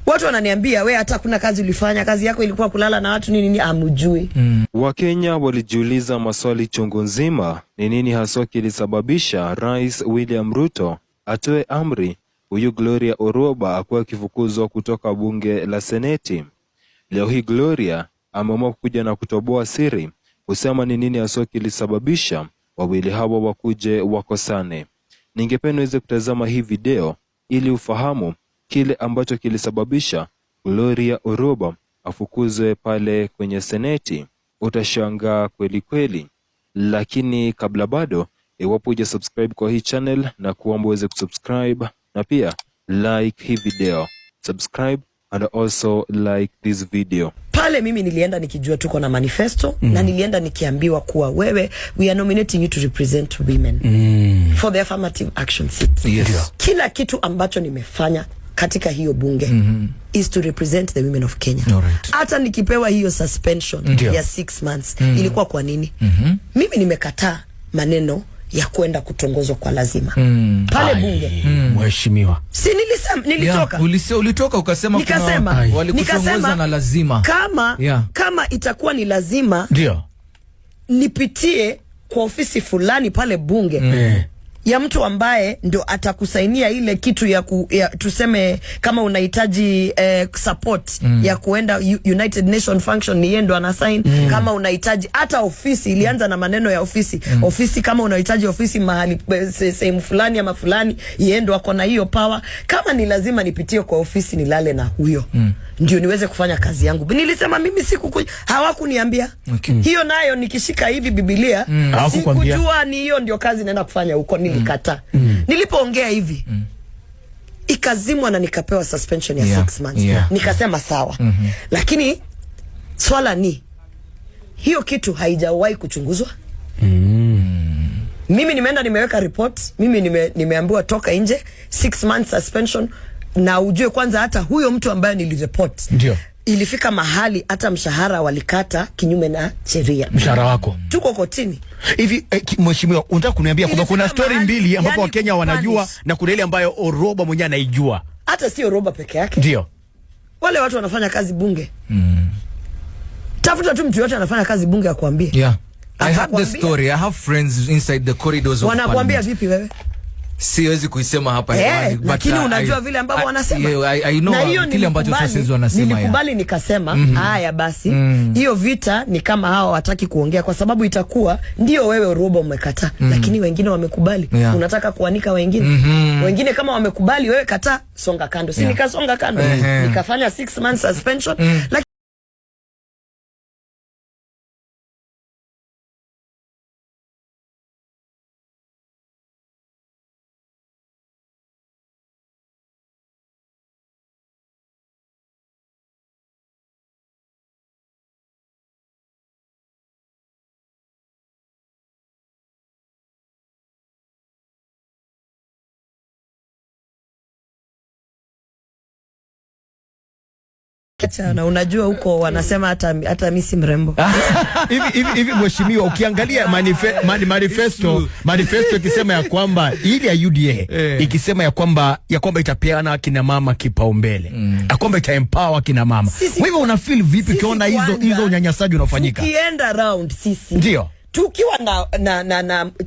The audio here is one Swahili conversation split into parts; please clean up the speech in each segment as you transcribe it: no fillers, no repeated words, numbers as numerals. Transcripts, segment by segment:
Watu wananiambia we hata kuna kazi ulifanya, kazi yako ilikuwa kulala na watu nini amujui. Wakenya walijiuliza maswali chungu nzima, ni nini haswa kilisababisha Rais William Ruto atoe amri huyu Gloria Oroba akuwa kifukuzwa kutoka bunge la Seneti. Leo hii Gloria ameamua kuja na kutoboa siri, kusema ni nini haswa kilisababisha wawili hawa wakuje wakosane. Ningependa uweze kutazama hii video ili ufahamu kile ambacho kilisababisha Gloria Oroba afukuzwe pale kwenye Seneti. Utashangaa kweli kweli. Lakini kabla bado, iwapo hujasubscribe kwa hii channel, na kuomba uweze kusubscribe na pia like hii video. Subscribe and also like this video. Pale mimi nilienda nikijua tuko na manifesto na nilienda nikiambiwa kuwa wewe, we are nominating you to represent women for the affirmative action seats. Yes. Kila kitu ambacho nimefanya katika hiyo bunge is to represent the women of Kenya. Hata nikipewa hiyo suspension ya 6 months ilikuwa kwa nini? Mimi nimekataa maneno ya kwenda kutongozwa kwa lazima pale bunge. Mheshimiwa, si nilisema, nilitoka ulitoka ukasema nikasema walikutongoza na lazima kama itakuwa ni lazima ndio nipitie kwa ofisi fulani pale bunge ya mtu ambaye ndo atakusainia ile kitu ya tuseme kama unahitaji support ya kuenda United Nation function, ni yeye ndo anasign. Kama unahitaji hata ofisi, ilianza na maneno ya ofisi ofisi, kama unahitaji ofisi mahali sehemu fulani ama fulani, yeye ndo ako na hiyo power. Kama ni lazima nipitie kwa ofisi nilale na huyo ndio niweze kufanya kazi yangu. Nilisema mimi hawakuniambia hiyo, nayo nikishika hivi Biblia sikujua ni hiyo ndio kazi naenda kufanya huko. Nilikata nilipoongea hivi ikazimwa na nikapewa suspension ya 6 months. Nikasema sawa. Lakini swala ni hiyo kitu haijawahi kuchunguzwa. Mimi nimeenda nimeweka report, mimi nimeambiwa toka nje, 6 months suspension. Na ujue kwanza hata huyo mtu ambaye nilireport ilifika mahali hata mshahara walikata kinyume na sheria. Mshahara wako tuko kotini hivi. Mheshimiwa, unataka kuniambia kwamba kuna story mbili ambapo Wakenya wanajua na kuna ile ambayo Oroba mwenyewe anaijua? Hata sio Oroba peke yake, ndio wale watu wanafanya kazi bunge. Tafuta tu mtu yote anafanya kazi bunge akwambie. I had the story. I have friends inside the corridors of Parliament. Wanakuambia vipi wewe? Siwezi kuisema hapa lakini unajua vile ambavyo wanasema. I know kile ambacho sasa wanasema. Nilikubali nikasema haya basi hiyo vita ni kama hao wataki kuongea, kwa sababu itakuwa ndio wewe Oroba umekataa lakini wengine wamekubali. Unataka kuanika wengine wengine kama wamekubali, wewe kataa, songa kando. Si nikasonga kando nikafanya 6 months suspension. Na unajua huko wanasema hata mimi si mrembo. Hivi Mheshimiwa, ukiangalia manifesto ikisema ya kwamba ili ya UDA ikisema ya kwamba itapeana kina mama kipaumbele, ya kwamba itaempower kina mama. Wewe una feel vipi ukiona hizo unyanyasaji unafanyika? Tukienda round sisi ndio tukiwa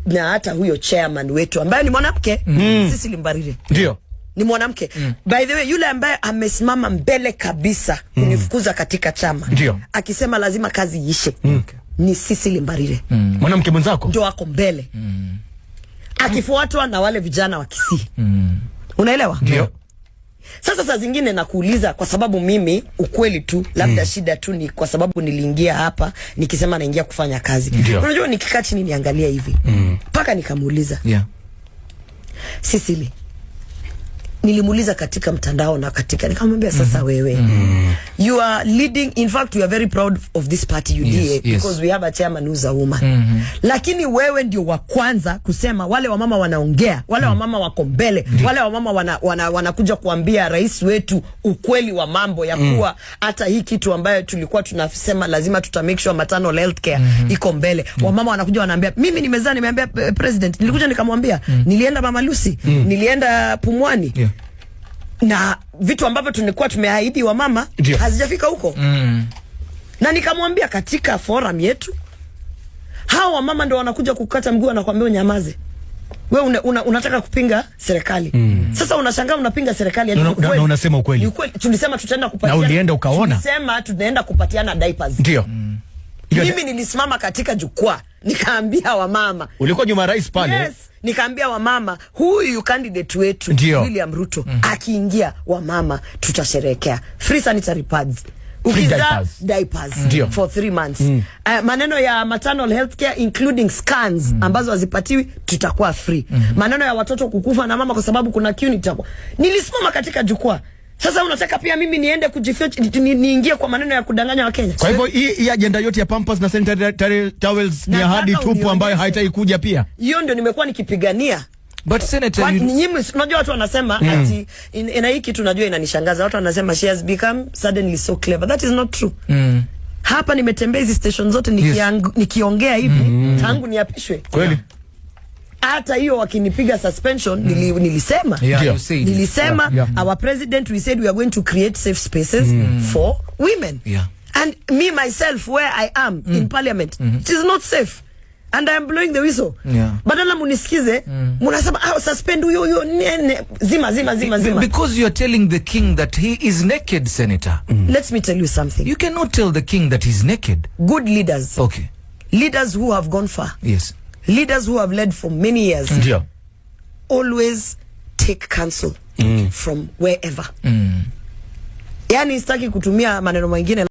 na hata huyo chairman wetu ambaye ni mwanamke, sisi Limbarire ndio ni mwanamke. By the way, yule ambaye amesimama mbele kabisa kunifukuza katika chama akisema lazima kazi ishe ni sisi Limbarire. Mwanamke mwenzako ndio wako mbele akifuatwa na wale vijana wa Kisii. Unaelewa? Ndio. Sasa saa zingine nakuuliza, kwa sababu mimi ukweli tu labda shida tu ni kwa sababu niliingia hapa nikisema naingia kufanya kazi. Unajua nikikaa chini niangalia hivi mpaka nikamuuliza Sisili, nilimuuliza katika mtandao na katika nikamwambia sasa wewe you are leading, in fact we are very proud of this party UDA because we have a chairman who's a woman. Lakini wewe ndio wa kwanza kusema wale wamama wanaongea, wale wamama wako mbele, wale wamama wanakuja kuambia rais wetu ukweli wa mambo ya kuwa hata hii kitu ambayo tulikuwa tunasema lazima tuta make sure maternal health care iko mbele. Wamama wanakuja wanaambia mimi nimezaa, nimeambia president, nilikuja nikamwambia nilienda Mama Lucy, nilienda Pumwani. na vitu ambavyo tulikuwa tumeahidi wa mama hazijafika huko. Na nikamwambia katika forum yetu, hawa mama ndio wanakuja kukata mguu na kuambia unyamaze. Wewe unataka kupinga serikali. Sasa unashangaa unapinga serikali na unasema ukweli. Ukweli tulisema tutaenda kupatiana. Na ulienda ukaona. Tulisema tunaenda kupatiana diapers. Ndio. Mimi nilisimama katika jukwaa nikaambia wamama. Ulikuwa nyuma rais pale. Yes, nikaambia wamama, huyu candidate wetu William Ruto akiingia, wamama tutasherehekea free sanitary pads. Diapers for 3 months. Maneno ya maternal health care including scans ambazo hazipatiwi tutakuwa free. Maneno ya watoto kukufa na mama kwa sababu kuna queue nitakuwa. Nilisimama katika jukwaa. Sasa unataka pia mimi niende kujificha niingie kwa maneno ya kudanganya wa Kenya? Kwa hivyo hii agenda yote ya Pampers na sanitary towels ni ahadi tupu ambayo haitaikuja pia. Hiyo ndio nimekuwa nikipigania. But Senator, unajua watu wanasema ati ina hii kitu najua inanishangaza. Watu wanasema she has become suddenly so clever. That is not true. Hapa nimetembea hizi station zote nikiongea hivi tangu niapishwe. Kweli. Hata hiyo wakinipiga suspension nilisema nilisema our president, we said we are going to create safe spaces for women. And me myself where I am in parliament, it is not safe. And I am blowing the whistle. Badala munisikize, munasema suspend huyo zima. Because you are telling the king that he is naked, Senator. Let me tell you something. You cannot tell the king that he's naked. Good leaders. Okay. Leaders who have gone far. Yes. Leaders who have led for many years. Always take counsel from wherever. Yani sitaki kutumia maneno mengine.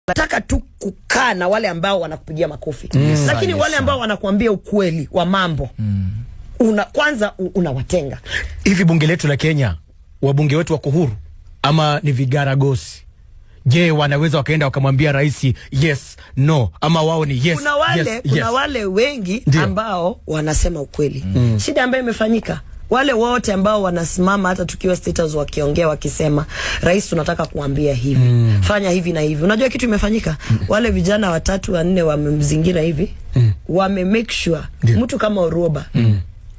Nataka tu kukaa na wale ambao wanakupigia makofi. Lakini wale ambao wanakuambia ukweli wa mambo kwanza unawatenga. Hivi bunge letu la Kenya, wabunge wetu wako huru ama ni vigaragosi? Je, wanaweza wakaenda wakamwambia rais yes, no, ama wao ni yes? Kuna wale wengi ambao wanasema ukweli. Shida ambayo imefanyika, wale wote ambao wanasimama hata tukiwa status wakiongea wakisema rais tunataka kuambia hivi, fanya hivi na hivi. Unajua kitu imefanyika? Wale vijana 3 4 wamemzingira hivi, wame make sure mtu kama Oroba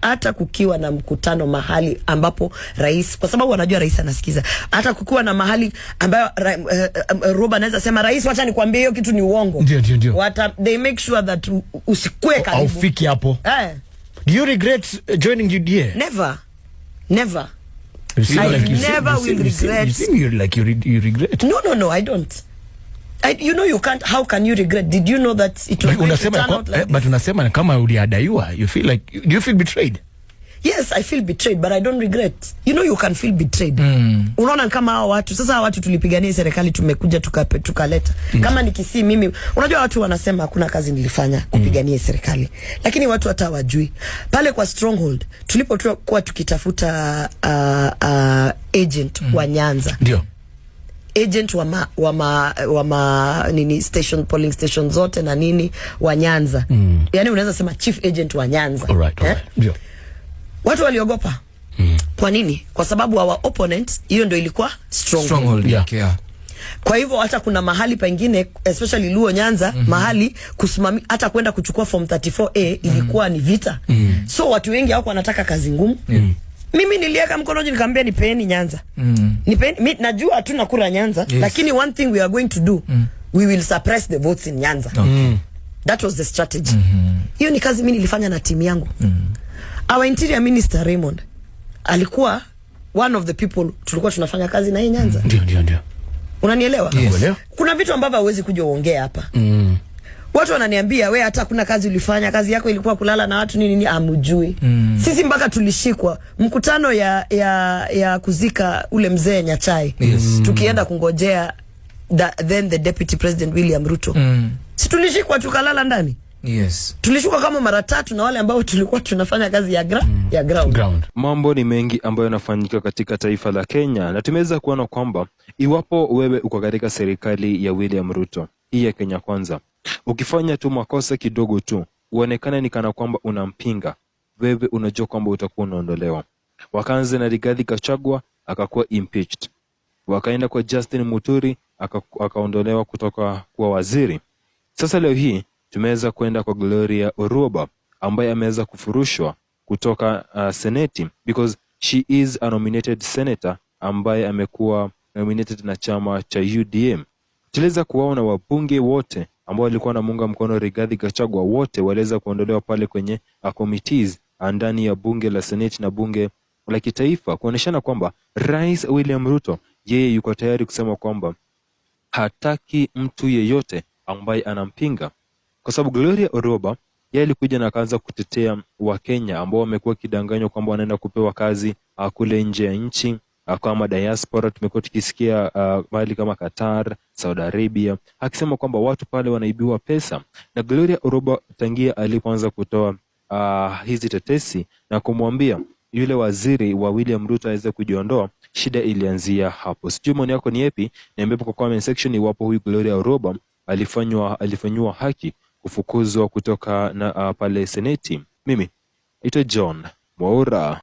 hata kukiwa na mkutano mahali ambapo rais, kwa sababu wanajua rais anasikiza, hata kukiwa na mahali ambayo Oroba anaweza sema rais wacha nikwambie hiyo kitu ni uongo. Ndio. They make sure that usikue karibu. Au fiki hapo. Do you regret joining UDA? Never. You seem like you never will regret. You seem like you regret. No, I don't. You know you can't. How can you regret? Did you know that it was going to turn out like but unasema kama uliadaiwa, you feel like, do you feel betrayed? Yes, I feel betrayed, but I don't regret. You know you can feel betrayed. Unaona kama hao watu, sasa hao watu tulipigania serikali, tumekuja tukaleta. Kama nikisi mimi, unajua watu wanasema hakuna kazi nilifanya kupigania serikali. Lakini watu hata hawajui. Pale kwa Stronghold, tulipokuwa tukitafuta agent wa Nyanza. Ndio. Agent wa nini station, polling station zote na nini wa Nyanza. Yani unaweza sema chief agent wa Nyanza. Alright. Ndio. Watu waliogopa. Kwa nini? Kwa sababu our opponents, hiyo ndio ilikuwa Stronghold. Yeah. Kwa hivyo hata kuna mahali pengine especially Luo Nyanza, mahali kusimamia hata kwenda kuchukua form 34A ilikuwa ni vita. So watu wengi hawako wanataka kazi ngumu. Mimi niliweka mkono juu nikamwambia nipeeni Nyanza. Nipeeni, mimi najua hatuna kura Nyanza, lakini one thing we are going to do, we will suppress the votes in Nyanza. That was the strategy. Hiyo ni kazi mimi nilifanya na timu yangu. Our interior minister Raymond alikuwa one of the people tulikuwa tunafanya kazi na yeye Nyanza. Ndio. Unanielewa? Yes. Kuna vitu ambavyo hauwezi kuja uongea hapa. Watu wananiambia we hata kuna kazi ulifanya, kazi yako ilikuwa kulala na watu nini amujui. Sisi mpaka tulishikwa mkutano ya kuzika ule mzee Nyachai. Tukienda kungojea then the deputy president William Ruto. Si tulishikwa tukalala ndani? Yes. Tulishuka kama mara 3 na wale ambao tulikuwa tunafanya kazi ya ground. Mambo ni mengi ambayo yanafanyika katika taifa la Kenya, na tumeweza kuona kwamba iwapo wewe uko katika serikali ya William Ruto, hii ya Kenya Kwanza, ukifanya tu makosa kidogo tu uonekane ni kana kwamba unampinga, wewe unajua kwamba utakuwa unaondolewa. Wakaanza na Rigathi Gachagua akakuwa impeached. Wakaenda kwa Justin Muturi akaondolewa kutoka kwa waziri. Sasa leo hii tumeweza kwenda kwa Gloria Orwoba ambaye ameweza kufurushwa kutoka seneti because she is a nominated senator ambaye amekuwa nominated na chama cha UDM. Tuliweza kuwaona wabunge wote ambao walikuwa wanamuunga mkono Rigathi Gachagua, wote waliweza kuondolewa pale kwenye committees ndani ya bunge la seneti na bunge la kitaifa, kuoneshana kwamba Rais William Ruto yeye yuko tayari kusema kwamba hataki mtu yeyote ambaye anampinga. Kwa sababu Gloria Orwoba yeye alikuja na akaanza kutetea Wakenya ambao wamekuwa kidanganywa kwamba wanaenda kupewa kazi kule nje ya nchi kama diaspora. Tumekuwa tukisikia mahali kama Qatar, Saudi Arabia, akisema kwamba watu pale wanaibiwa pesa. Na Gloria Orwoba tangia alipoanza kutoa hizi tetesi na kumwambia yule waziri wa William Ruto aweze kujiondoa, shida ilianzia hapo. Sijui maoni yako ni yapi? Niambie kwa comment section iwapo huyu Gloria Orwoba alifanywa haki kufukuzwa kutoka na pale seneti. Mimi ito John Mwaura.